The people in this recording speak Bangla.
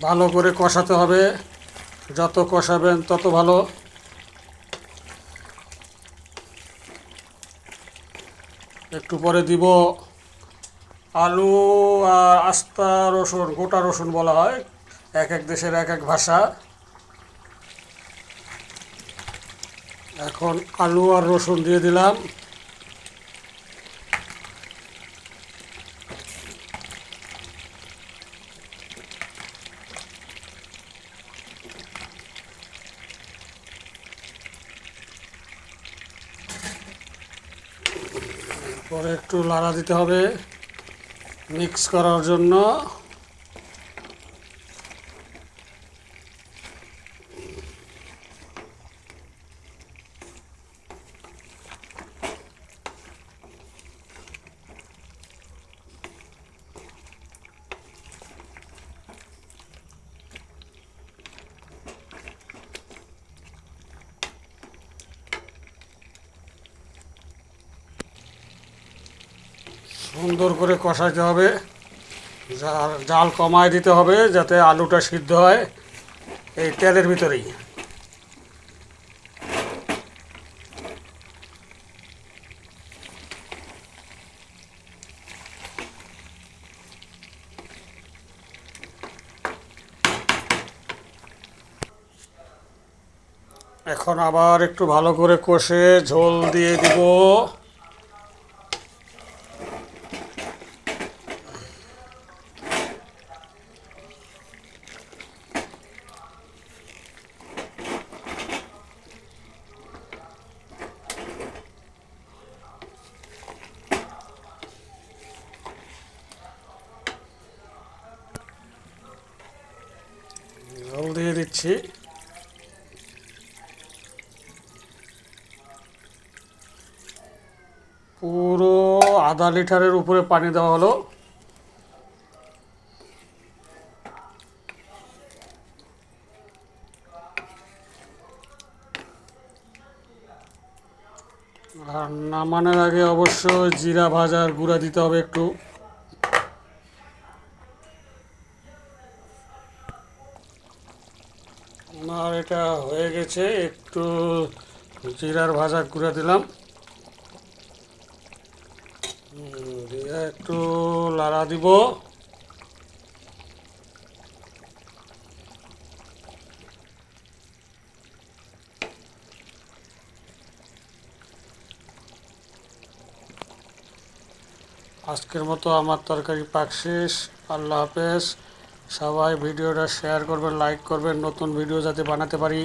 ভালো করে কষাতে হবে, যত কষাবেন তত ভালো। একটু পরে দিব আলু আর আস্তা রসুন, গোটা রসুন বলা হয়, এক এক দেশের এক এক ভাষা। এখন আলু আর রসুন দিয়ে দিলাম। পরে একটু লাড়া দিতে হবে মিক্স করার জন্য। সুন্দর করে কষাইতে হবে, জাল কমায় দিতে হবে যাতে আলুটা সিদ্ধ হয় এই তেলের ভিতরেই। এখন আবার একটু ভালো করে কষে ঝোল দিয়ে দিব। ঝোল দিয়ে দিচ্ছি। পুরো আধা লিটারের উপরে পানি দেওয়া হলো। আর নামানোর আগে অবশ্যই জিরা ভাজার গুঁড়া দিতে হবে একটু। আমার এটা হয়ে গেছে, একটু জিরার ভাজা গুঁড়া দিলাম, দিয়ে একটু লাড়া দিব। আজকের মতো আমার তরকারি পাক শেষ। আল্লাহ হাফেজ। সবাই ভিডিওটা শেয়ার করবেন, লাইক করবেন, নতুন ভিডিও যাতে বানাতে পারি।